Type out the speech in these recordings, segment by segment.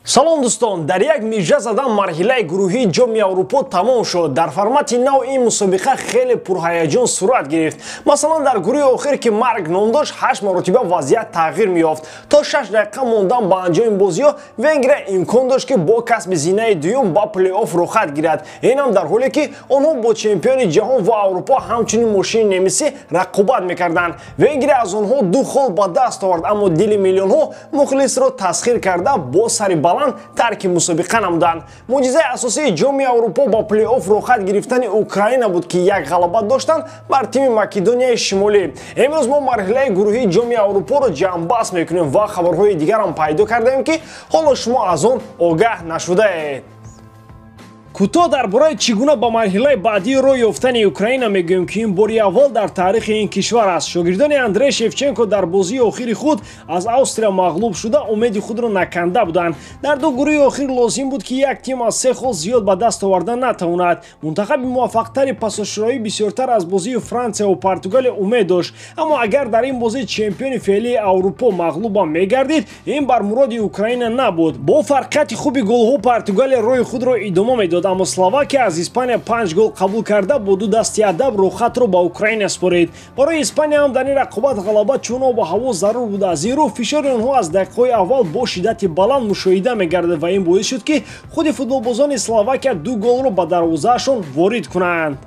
салом дӯстон, дар як мижа задан марҳилаи гурӯҳии ҷоми Аврупо тамом шуд. Дар формати нав ин мусобиқа хеле пурҳаяҷон сурат гирифт. Масалан, дар гурӯҳи охир ки марг ном дошт, 8 маротиба вазъият тағйир меёфт. То 6 дақиқа мондан ба анҷоми бозиҳо Венгрия имкон дошт ки бо касби зинаи дуюм ба плей-офф рохат гирад. Инам дар ҳоле ки онҳо бо чемпиони ҷаҳон ва Аврупо ҳамчунин мошини немисӣ рақобат мекарданд. Венгрия аз онҳо 2 хол ба даст овард, аммо дили миллионҳо мухлисро тасхир карда бо сари тарки мусобиқа намуданд. Муъҷизаи асосии ҷоми Аврупо ба плей-офф рохат гирифтани Украина буд ки як ғалаба доштанд бар тими Македонияи Шимолӣ. Имрӯз мо марҳилаи гурӯҳии ҷоми Аврупоро ҷамъбаҳс мекунем ва хабарҳои дигарам пайдо кардаем ки ҳоло шумо аз он огаҳ нашудаед. кӯтоҳ дар бораи чӣ гуна ба марҳилаи баъдии роҳ ёфтани Украина мегӯем ки ин бори аввал дар таърихи ин кишвар аст. Шогирдони Андрей Шевченко дар бозии охири худ аз Австрия мағлуб шуда умеди худро наканда буданд. Дар ду гурӯҳи охир лозим буд ки як тим аз 3 хол зиёд ба даст овардан натавонад. Мунтахаби муваффақтари пасошироӣ бисёртар аз бозии Франсия ва Португалия умед дошт. Аммо агар дар ин бозӣ чемпиони феълии Аврупо мағлубам мегардид, ин бар муроди Украина набуд. Бо фарқияти хуби голҳо Португалия роҳи худро идома медод, аммо Словакия аз Испания 5 гол қабул карда бо ду дасти адаб рохатро ба Украина спорид. Барои Испания ҳам дар ин рақобат ғалаба чун оба ҳаво зарур буда. Зеро фишори онҳо аз дақиқаҳои аввал бо шиддати баланд мушоҳида мегардад ва ин боис шуд ки худи футболбозони Словакия 2 голро ба дарвозаашон ворид кунанд.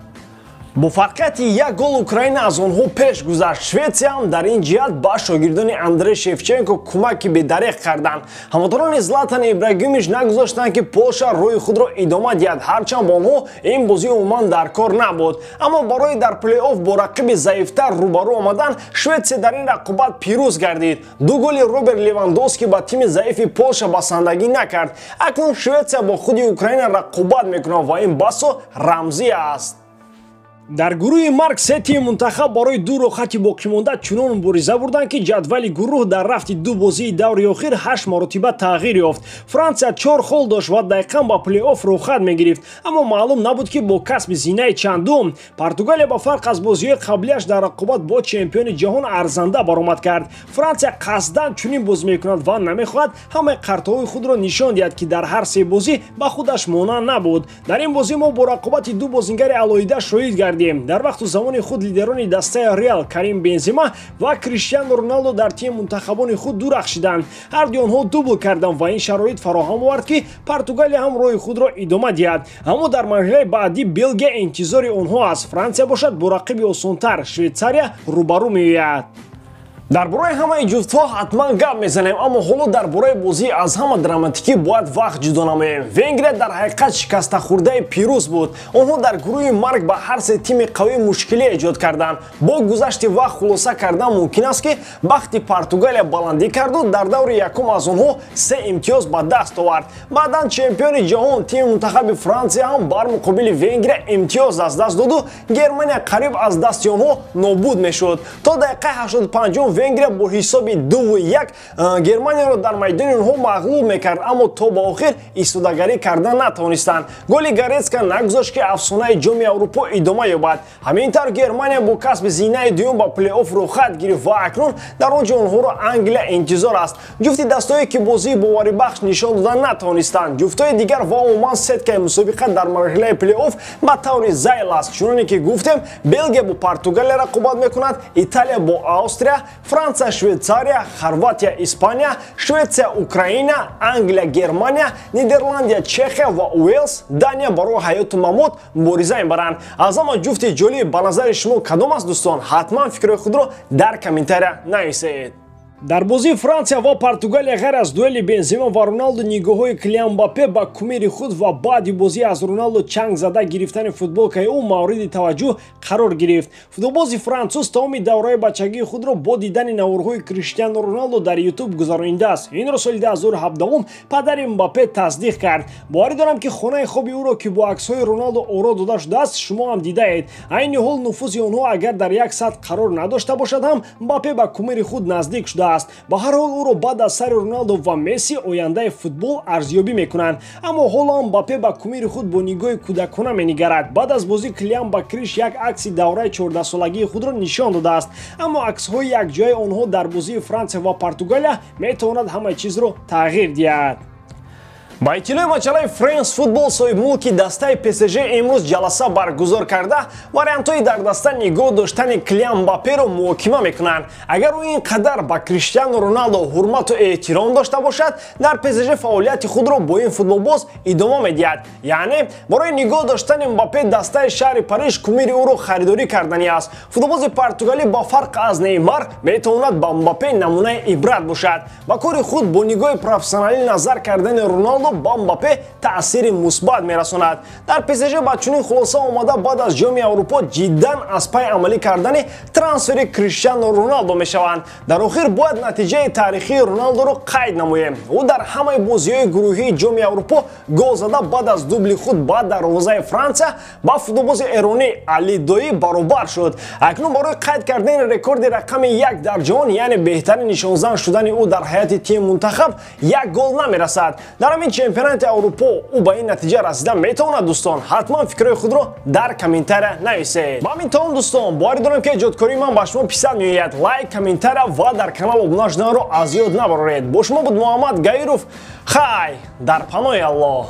бо фарқияти як гол Украина аз онҳо пеш гузашт. Шветсия ҳам дар ин ҷиҳат ба шогирдони Андрей Шевченко кӯмаки бедариқ карданд. ҳамваторони Златан Ибрагимович нагузоштанд ки Полша роҳи худро идома диҳад, ҳарчанд бо онҳо ин бозӣ умуман дар кор набуд. Аммо барои дар плей-офф бо рақиби заифтар рӯбарӯ омадан, Шветсия дар ин рақобат пирӯз гардид. 2 голи Роберт Левандовски ба тими заифи Полша басандагӣ накард. Акнун Шветсия бо худи Украина рақобат мекунад ва ин басо рамзӣ аст. дар гурӯҳи марг се тими мунтахаб барои ду рохати боқимонда чунон мубориза бурданд ки ҷадвали гурӯҳ дар рафти ду бозии даври охир 8 маротиба тағйир ёфт. Франсия 4 хол дошт ва дақиқан ба плей-офф рохат мегирифт, аммо маълум набуд ки бо касби зинаи чандум. Португалия ба фарқ аз бозиҳои қаблияш дар рақобат бо чемпиони ҷаҳон арзанда баромад кард. Франсия қасдан чунин бозӣ мекунад ва намехоҳад ҳамаи қартҳои худро нишон диҳад ки дар ҳар се бозӣ ба худаш монанд набуд. Дар ин бозӣ мо бо рақобати ду бозингари алоҳида шоҳид гардид. Дар вақту замони худ лидерони дастаи Реал Карим Бензема ва Криштиану Роналдо дар тими мунтахабони худ дурахшиданд. ҳарду онҳо дубл карданд ва ин шароит фароҳам овард ки Португалия ҳам роҳи худро идома диҳад. Аммо дар марҳилаи баъдӣ Белгия интизори онҳо аст. Франсия бошад бо рақиби осонтар Швейтсария рӯбарӯ меояд. дар бораи ҳамаи ҷуфтҳо ҳатман гап мезанем, аммо ҳоло дар бораи бозӣ аз ҳама драматикӣ бояд вақт ҷудо намоем. Венгрия дар ҳақиқат шикастахӯрдаи пирӯз буд. онҳо дар гурӯҳи марг ба ҳар се тими қавӣ мушкилӣ эҷод карданд. бо гузашти вақт хулоса кардан мумкин аст ки бахти Португалия баландӣ карду дар даври якум аз онҳо 3 имтиёз ба даст овард. баъдан чемпиони ҷаҳон тими мунтахаби Франсия ҳам бар муқобили Венгрия имтиёз аз даст доду Германия қариб аз дасти онҳо нобуд мешуд. то дақиқаи 85 Венгрия бо ҳисоби 2-1 Германияро дар майдони онҳо мағлуб мекард, аммо то ба охир истодагарӣ карда натавонистанд. голи Горецка нагузошт ки афсонаи ҷоми Аврупо идома ёбад. ҳамин тавр Германия бо касби зинаи дуюм ба плей-офф рохат гирифт ва акнун дар он ҷо онҳоро Англия интизор аст. ҷуфти дастҳое ки бозии боварибахш нишон дода натавонистанд. ҷуфтҳои дигар ва умуман сеткаи мусобиқа дар марҳилаи плей-офф ба таври зайл аст. чуноне ки гуфтем, Белгия бо Португалия рақобат мекунад, Италия бо Австрия, Франция Швейтсария, Хорватия Испания, Швеция Украина, Англия Германия, Нидерландия Чехия ва Уэлс, Дания барои ҳаёту мамот мубориза мебаранд. аз ҳама ҷуфти ҷолиб ба назари шумо кадом аст дӯстон? ҳатман фикрҳои худро дар комментария нависед. дар бозии Франсия ва Португалия ғайр аз дуэли Бензема ва Роналду нигоҳҳои Килиан Мбаппе ба кумири худ ва баъди бозӣ аз Роналду чанг зада гирифтани футболкаи ӯ мавриди таваҷҷӯҳ қарор гирифт. футболбози француз тамоми давраи бачагии худро бо дидани наворҳои Криштиану Роналду дар YouTube гузаронидааст. инро соли 2017 падари Мбаппе тасдиқ кард. боварӣ дорам ки хонаи хоби ӯро ки бо аксҳои Роналду оро дода шудааст шумо ҳам дидаед. айни ҳол нуфузи онҳо агар дар як сатҳ қарор надошта бошад ҳам Мбаппе ба кумири худ наздик шуда аст. ба ҳар ҳол ӯро баъд аз сари Роналду ва Месси ояндаи футбол арзёбӣ мекунанд. аммо ҳоло ҳам Мбаппе ба кумири худ бо нигоҳи кӯдакона менигарад. баъд аз бозӣ Килиан ба Криш як акси давраи 14-солагии худро нишон додааст. аммо аксҳои якҷояи онҳо дар бозии Франсия ва Португалия метавонад ҳамаи чизро тағйир диҳад. ба иттилои маҷаллаи France Football соҳиб мулки дастаи PSG имрӯз ҷаласа баргузор карда вариантҳои дар даста нигоҳ доштани Килиан Мбапперо муҳокима мекунанд. Агар ӯ ин қадар ба Криштиану Роналдо ҳурмату эҳтиром дошта бошад, дар PSG фаъолияти худро бо ин футболбоз идома медиҳад. Яъне барои нигоҳ доштани Мбаппе дастаи шаҳри Париж кумири ӯро харидорӣ кардани аст. Футболбози португалӣ ба фарқ аз Неймар метавонад ба Мбаппе намунаи ибрат бошад. Ба кори худ бо нигоҳи профессионалӣ назар кардани Роналдо ба Мбаппе таъсири мусбат мерасонад. Дар PSG ба чунин хулоса омада баъд аз ҷоми Аврупо ҷиддан аз пай амалӣ кардани трансфери Криштиану Роналдо мешаванд. Дар охир бояд натиҷаи таърихии Роналдоро қайд намоем. ӯ дар ҳамаи бозиҳои гурӯҳии ҷоми Аврупо гол зада баъд аз дубли худ ба дарвозаи Франсия ба футболбози эронӣ Али Доӣ баробар шуд. Акнун барои қайд кардани рекорди рақами 1 дар ҷаҳон, яъне беҳтарин нишонзан шудани ӯ дар ҳайати тими мунтахаб 1 гол намерасад. Дар ҳамин чемпионати Аврупо ӯ ба ин натиҷа расида метавонад. Дӯстон, ҳатман фикрҳои худро дар комментария нависед. Ба ҳамин том дӯстон, боварӣ дорам ки эҷодкории ман ба шумо писанд меояд. Лайк, комментария ва дар канал обуна шуданро аз ёд набароред. Бо шумо буд Муҳаммад Гаиров. Хай дар паноҳи Аллоҳ.